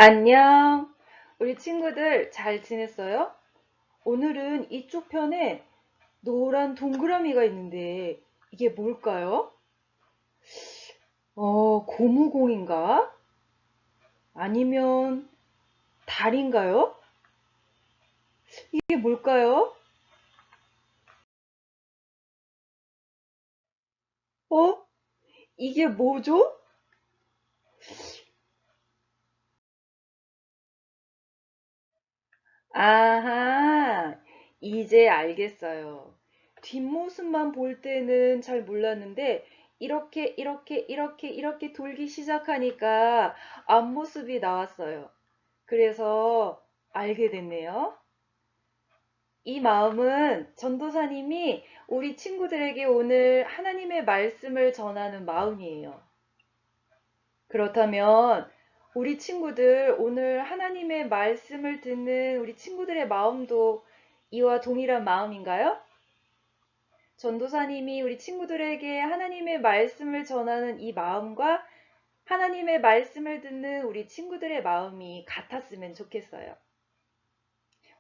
안녕. 우리 친구들 잘 지냈어요? 오늘은 이쪽 편에 노란 동그라미가 있는데 이게 뭘까요? 고무공인가? 아니면 달인가요? 이게 뭘까요? 어? 이게 뭐죠? 아하, 이제 알겠어요. 뒷모습만 볼 때는 잘 몰랐는데 이렇게 돌기 시작하니까 앞모습이 나왔어요. 그래서 알게 됐네요. 이 마음은 전도사님이 우리 친구들에게 오늘 하나님의 말씀을 전하는 마음이에요. 그렇다면 우리 친구들 오늘 하나님의 말씀을 듣는 우리 친구들의 마음도 이와 동일한 마음인가요? 전도사님이 우리 친구들에게 하나님의 말씀을 전하는 이 마음과 하나님의 말씀을 듣는 우리 친구들의 마음이 같았으면 좋겠어요.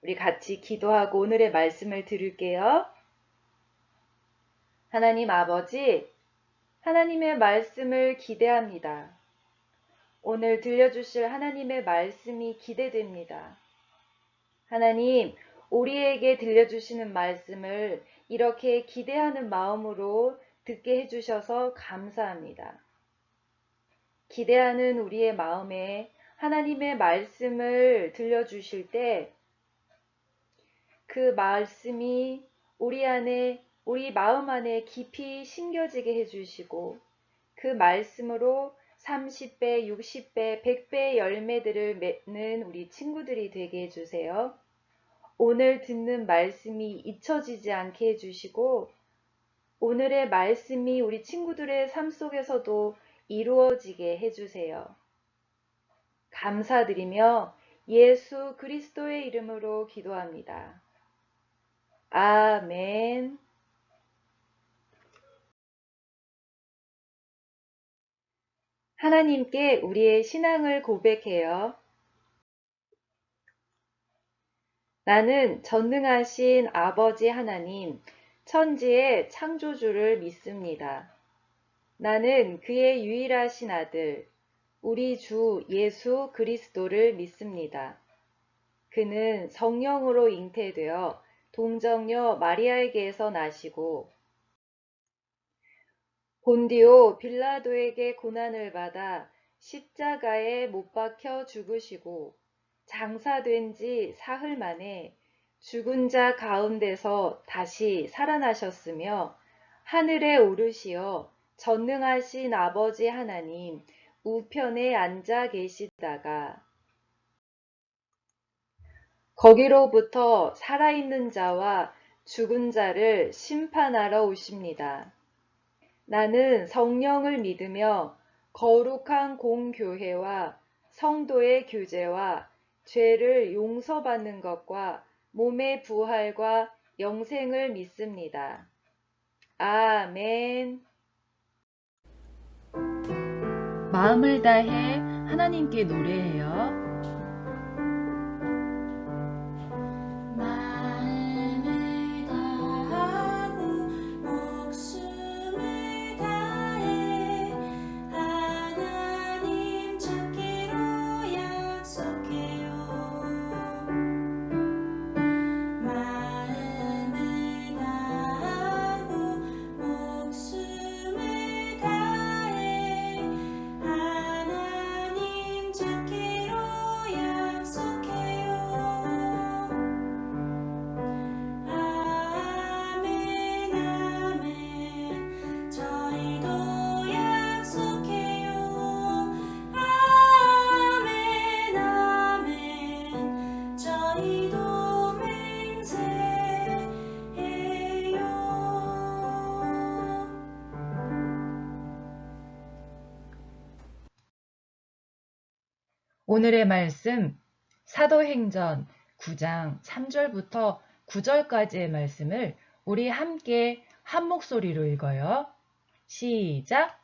우리 같이 기도하고 오늘의 말씀을 들을게요. 하나님 아버지, 하나님의 말씀을 기대합니다. 오늘 들려주실 하나님의 말씀이 기대됩니다. 하나님, 우리에게 들려주시는 말씀을 이렇게 기대하는 마음으로 듣게 해주셔서 감사합니다. 기대하는 우리의 마음에 하나님의 말씀을 들려주실 때 그 말씀이 우리 마음 안에 깊이 심겨지게 해주시고 그 말씀으로 30배, 60배, 100배의 열매들을 맺는 우리 친구들이 되게 해주세요. 오늘 듣는 말씀이 잊혀지지 않게 해주시고 오늘의 말씀이 우리 친구들의 삶 속에서도 이루어지게 해주세요. 감사드리며 예수 그리스도의 이름으로 기도합니다. 아멘. 하나님께 우리의 신앙을 고백해요. 나는 전능하신 아버지 하나님, 천지의 창조주를 믿습니다. 나는 그의 유일하신 아들, 우리 주 예수 그리스도를 믿습니다. 그는 성령으로 잉태되어 동정녀 마리아에게서 나시고 본디오 빌라도에게 고난을 받아 십자가에 못 박혀 죽으시고 장사된 지 사흘 만에 죽은 자 가운데서 다시 살아나셨으며 하늘에 오르시어 전능하신 아버지 하나님 우편에 앉아 계시다가 거기로부터 살아있는 자와 죽은 자를 심판하러 오십니다. 나는 성령을 믿으며 거룩한 공교회와 성도의 교제와 죄를 용서받는 것과 몸의 부활과 영생을 믿습니다. 아멘. 마음을 다해 하나님께 노래해요. 마음을 다하고 목숨을 다해 하나님 찾기로 약속해요. 마음을 다하고 목숨을 다해 하나님 찾기로 약속해요. 아멘 아멘 저희도 약속해요. 아멘 아멘 저희도 맹세해요. 오늘의 말씀 사도행전 9장 3절부터 9절까지의 말씀을 우리 함께 한 목소리로 읽어요. 시작!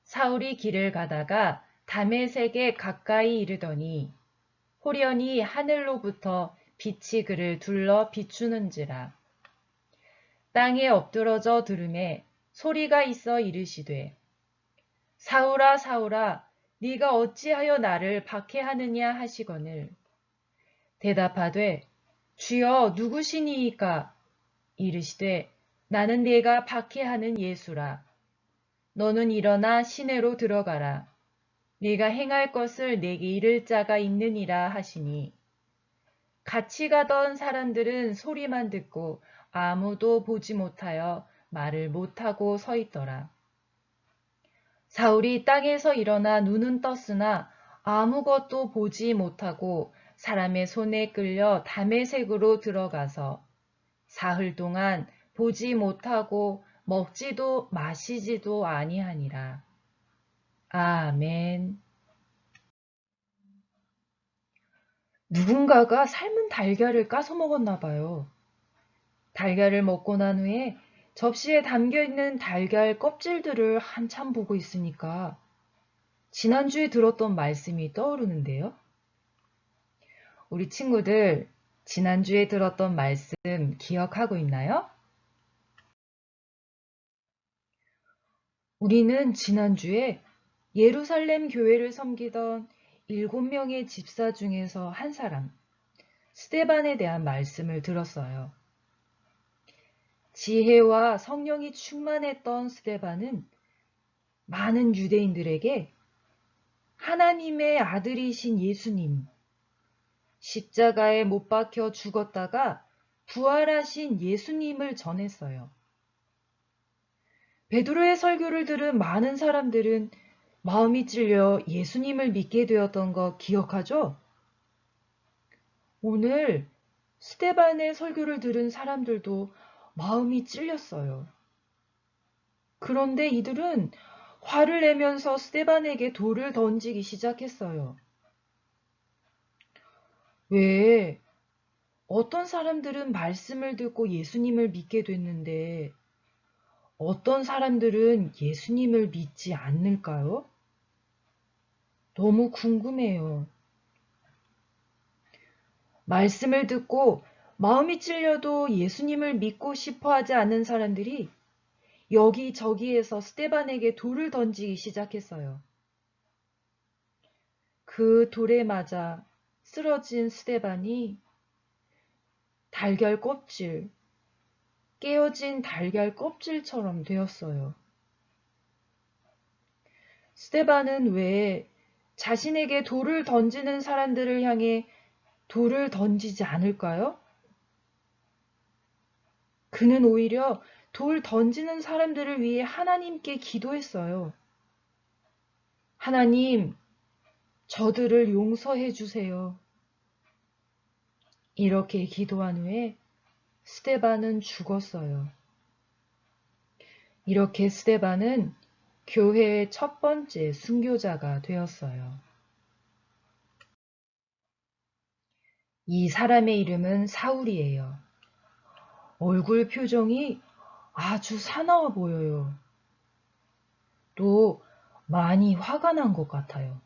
사울이 길을 가다가 다메섹에 가까이 이르더니 호련히 하늘로부터 빛이 그를 둘러 비추는지라. 땅에 엎드러져 들음에 소리가 있어 이르시되 사울아 사울아 네가 어찌하여 나를 박해하느냐 하시거늘 대답하되 주여 누구시니이까 이르시되 나는 네가 박해하는 예수라. 너는 일어나 시내로 들어가라. 네가 행할 것을 내게 이를 자가 있느니라 하시니 같이 가던 사람들은 소리만 듣고 아무도 보지 못하여 말을 못하고 서 있더라. 사울이 땅에서 일어나 눈은 떴으나 아무것도 보지 못하고 사람의 손에 끌려 다메섹으로 들어가서 사흘 동안 보지 못하고 먹지도 마시지도 아니하니라. 아멘. 누군가가 삶은 달걀을 까서 먹었나 봐요. 달걀을 먹고 난 후에 접시에 담겨있는 달걀 껍질들을 한참 보고 있으니까 지난주에 들었던 말씀이 떠오르는데요. 우리 친구들, 지난주에 들었던 말씀 기억하고 있나요? 우리는 지난주에 예루살렘 교회를 섬기던 7명의 집사 중에서 한 사람, 스데반에 대한 말씀을 들었어요. 지혜와 성령이 충만했던 스데반은 많은 유대인들에게 하나님의 아들이신 예수님, 십자가에 못 박혀 죽었다가 부활하신 예수님을 전했어요. 베드로의 설교를 들은 많은 사람들은 마음이 찔려 예수님을 믿게 되었던 거 기억하죠? 오늘 스데반의 설교를 들은 사람들도 마음이 찔렸어요. 그런데 이들은 화를 내면서 스데반에게 돌을 던지기 시작했어요. 왜? 어떤 사람들은 말씀을 듣고 예수님을 믿게 됐는데 어떤 사람들은 예수님을 믿지 않을까요? 너무 궁금해요. 말씀을 듣고 마음이 찔려도 예수님을 믿고 싶어 하지 않는 사람들이 여기저기에서 스데반에게 돌을 던지기 시작했어요. 그 돌에 맞아 쓰러진 스데반이 달걀 껍질, 깨어진 달걀 껍질처럼 되었어요. 스데반은 왜 자신에게 돌을 던지는 사람들을 향해 돌을 던지지 않을까요? 그는 오히려 돌 던지는 사람들을 위해 하나님께 기도했어요. 하나님, 저들을 용서해 주세요. 이렇게 기도한 후에 스데반은 죽었어요. 이렇게 스데반은 교회의 첫 번째 순교자가 되었어요. 이 사람의 이름은 사울이에요. 얼굴 표정이 아주 사나워 보여요. 또 많이 화가 난 것 같아요.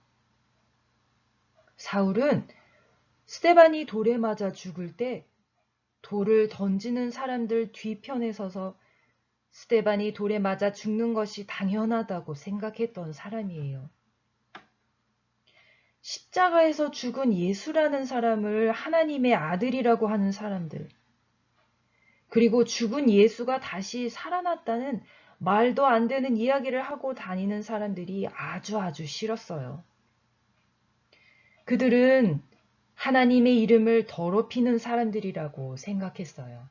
사울은 스데반이 돌에 맞아 죽을 때 돌을 던지는 사람들 뒤편에 서서 스데반이 돌에 맞아 죽는 것이 당연하다고 생각했던 사람이에요. 십자가에서 죽은 예수라는 사람을 하나님의 아들이라고 하는 사람들, 그리고 죽은 예수가 다시 살아났다는 말도 안 되는 이야기를 하고 다니는 사람들이 아주 싫었어요. 그들은 하나님의 이름을 더럽히는 사람들이라고 생각했어요.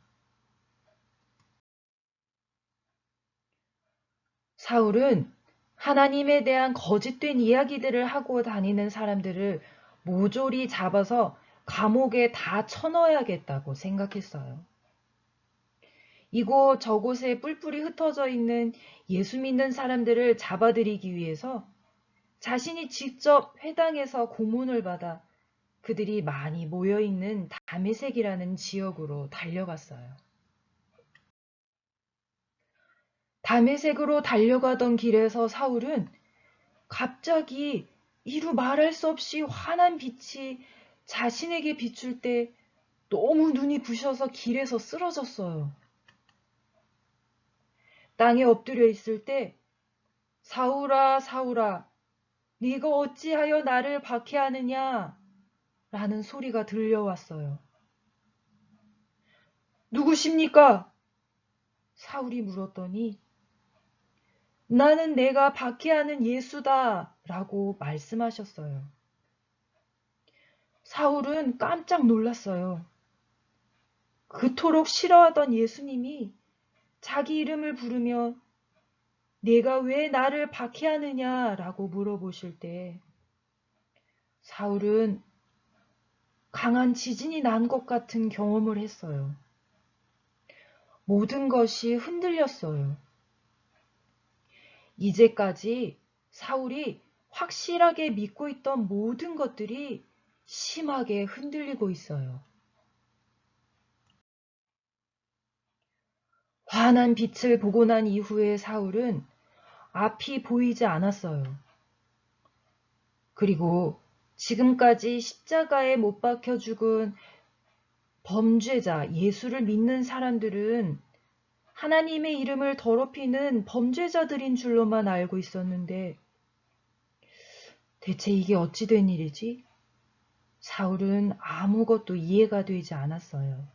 사울은 하나님에 대한 거짓된 이야기들을 하고 다니는 사람들을 모조리 잡아서 감옥에 다 쳐넣어야겠다고 생각했어요. 이곳 저곳에 뿔뿔이 흩어져 있는 예수 믿는 사람들을 잡아들이기 위해서 자신이 직접 회당에서 고문을 받아 그들이 많이 모여있는 다메섹이라는 지역으로 달려갔어요. 다메섹으로 달려가던 길에서 사울은 갑자기 이루 말할 수 없이 환한 빛이 자신에게 비출 때 너무 눈이 부셔서 길에서 쓰러졌어요. 땅에 엎드려 있을 때 사울아, 사울아, 네가 어찌하여 나를 박해하느냐? 라는 소리가 들려왔어요. 누구십니까? 사울이 물었더니 나는 내가 박해하는 예수다 라고 말씀하셨어요. 사울은 깜짝 놀랐어요. 그토록 싫어하던 예수님이 자기 이름을 부르며 내가 왜 나를 박해하느냐 라고 물어보실 때 사울은 강한 지진이 난 것 같은 경험을 했어요. 모든 것이 흔들렸어요. 이제까지 사울이 확실하게 믿고 있던 모든 것들이 심하게 흔들리고 있어요. 환한 빛을 보고 난 이후에 사울은 앞이 보이지 않았어요. 그리고 지금까지 십자가에 못 박혀 죽은 범죄자, 예수를 믿는 사람들은 하나님의 이름을 더럽히는 범죄자들인 줄로만 알고 있었는데 대체 이게 어찌 된 일이지? 사울은 아무것도 이해가 되지 않았어요.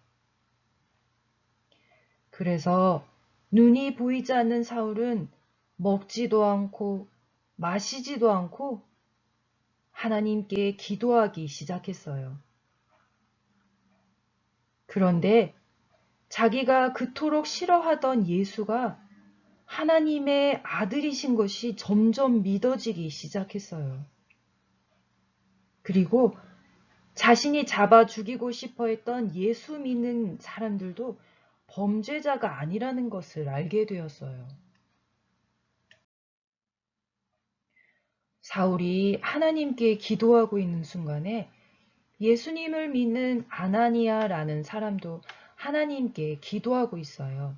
그래서 눈이 보이지 않는 사울은 먹지도 않고 마시지도 않고 하나님께 기도하기 시작했어요. 그런데 자기가 그토록 싫어하던 예수가 하나님의 아들이신 것이 점점 믿어지기 시작했어요. 그리고 자신이 잡아 죽이고 싶어 했던 예수 믿는 사람들도 범죄자가 아니라는 것을 알게 되었어요. 사울이 하나님께 기도하고 있는 순간에 예수님을 믿는 아나니아라는 사람도 하나님께 기도하고 있어요.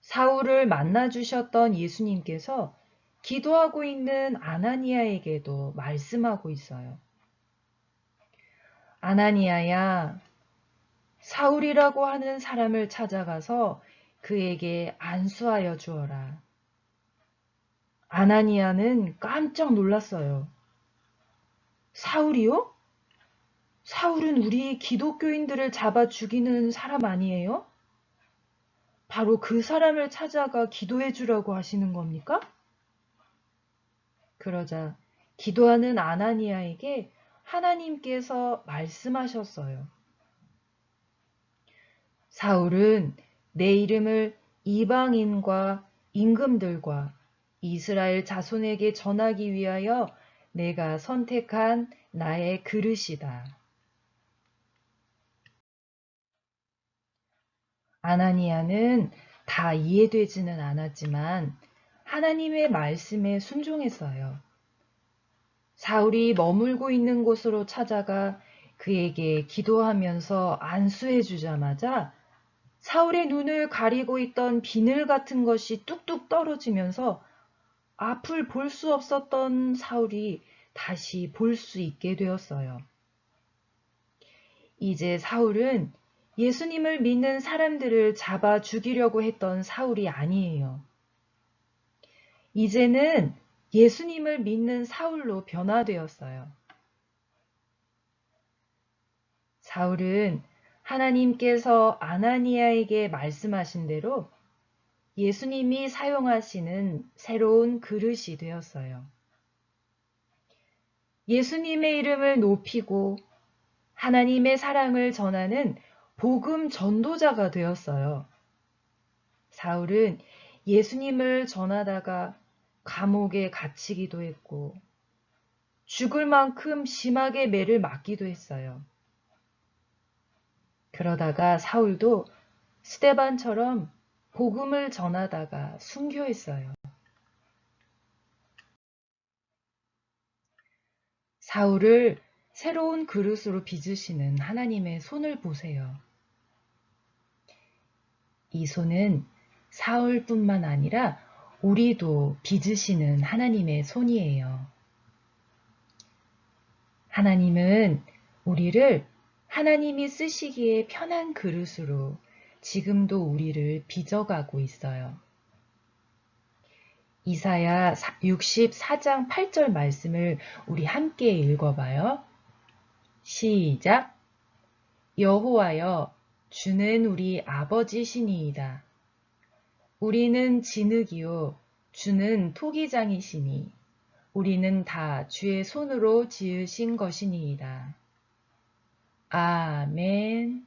사울을 만나 주셨던 예수님께서 기도하고 있는 아나니아에게도 말씀하고 있어요. 아나니아야, 사울이라고 하는 사람을 찾아가서 그에게 안수하여 주어라. 아나니아는 깜짝 놀랐어요. 사울이요? 사울은 우리 기독교인들을 잡아 죽이는 사람 아니에요? 바로 그 사람을 찾아가 기도해 주라고 하시는 겁니까? 그러자 기도하는 아나니아에게 하나님께서 말씀하셨어요. 사울은 내 이름을 이방인과 임금들과 이스라엘 자손에게 전하기 위하여 내가 선택한 나의 그릇이다. 아나니아는 다 이해되지는 않았지만 하나님의 말씀에 순종했어요. 사울이 머물고 있는 곳으로 찾아가 그에게 기도하면서 안수해 주자마자 사울의 눈을 가리고 있던 비늘 같은 것이 뚝뚝 떨어지면서 앞을 볼 수 없었던 사울이 다시 볼 수 있게 되었어요. 이제 사울은 예수님을 믿는 사람들을 잡아 죽이려고 했던 사울이 아니에요. 이제는 예수님을 믿는 사울로 변화되었어요. 사울은 하나님께서 아나니아에게 말씀하신 대로 예수님이 사용하시는 새로운 그릇이 되었어요. 예수님의 이름을 높이고 하나님의 사랑을 전하는 복음 전도자가 되었어요. 사울은 예수님을 전하다가 감옥에 갇히기도 했고 죽을 만큼 심하게 매를 맞기도 했어요. 그러다가 사울도 스데반처럼 복음을 전하다가 순교했어요. 사울을 새로운 그릇으로 빚으시는 하나님의 손을 보세요. 이 손은 사울뿐만 아니라 우리도 빚으시는 하나님의 손이에요. 하나님은 우리를 하나님이 쓰시기에 편한 그릇으로 지금도 우리를 빚어가고 있어요. 이사야 64장 8절 말씀을 우리 함께 읽어봐요. 시작. 여호와여, 주는 우리 아버지시니이다. 우리는 진흙이요, 주는 토기장이시니 우리는 다 주의 손으로 지으신 것이니이다. 아멘.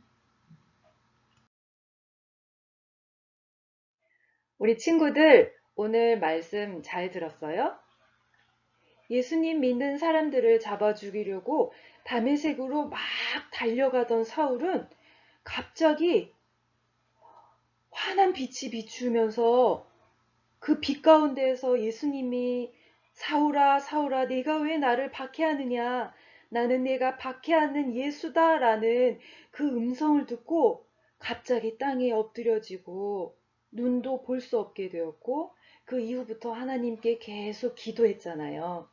우리 친구들, 오늘 말씀 잘 들었어요? 예수님 믿는 사람들을 잡아 죽이려고 다메섹으로 막 달려가던 사울은 갑자기 환한 빛이 비추면서 그 빛 가운데에서 예수님이 사울아, 사울아, 네가 왜 나를 박해하느냐? 나는 내가 박해하는 예수다라는 그 음성을 듣고 갑자기 땅에 엎드려지고 눈도 볼 수 없게 되었고 그 이후부터 하나님께 계속 기도했잖아요.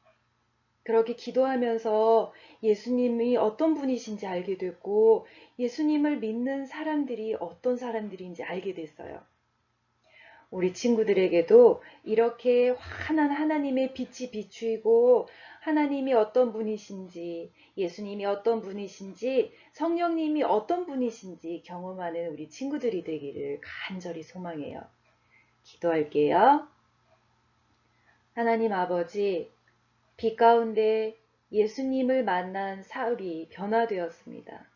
그렇게 기도하면서 예수님이 어떤 분이신지 알게 됐고 예수님을 믿는 사람들이 어떤 사람들인지 알게 됐어요. 우리 친구들에게도 이렇게 환한 하나님의 빛이 비추이고 하나님이 어떤 분이신지, 예수님이 어떤 분이신지, 성령님이 어떤 분이신지 경험하는 우리 친구들이 되기를 간절히 소망해요. 기도할게요. 하나님 아버지, 빛 가운데 예수님을 만난 사울이 변화되었습니다.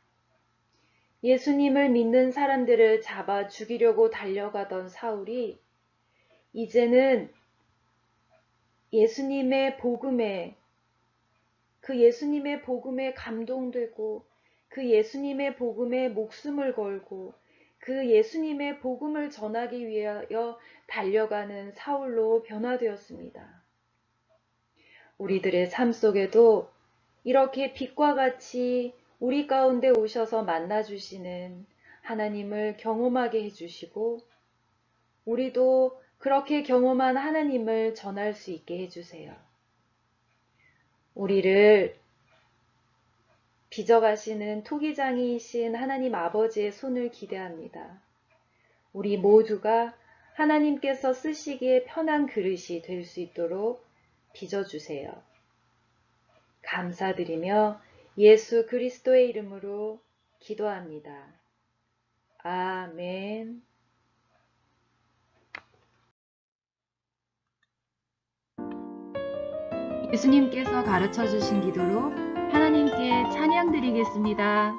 예수님을 믿는 사람들을 잡아 죽이려고 달려가던 사울이 이제는 예수님의 복음에 그 예수님의 복음에 감동되고 그 예수님의 복음에 목숨을 걸고 그 예수님의 복음을 전하기 위하여 달려가는 사울로 변화되었습니다. 우리들의 삶 속에도 이렇게 빛과 같이 우리 가운데 오셔서 만나주시는 하나님을 경험하게 해주시고 우리도 그렇게 경험한 하나님을 전할 수 있게 해주세요. 우리를 빚어가시는 토기장이신 하나님 아버지의 손을 기대합니다. 우리 모두가 하나님께서 쓰시기에 편한 그릇이 될 수 있도록 빚어주세요. 감사드리며 예수 그리스도의 이름으로 기도합니다. 아멘. 예수님께서 가르쳐 주신 기도로 하나님께 찬양 드리겠습니다.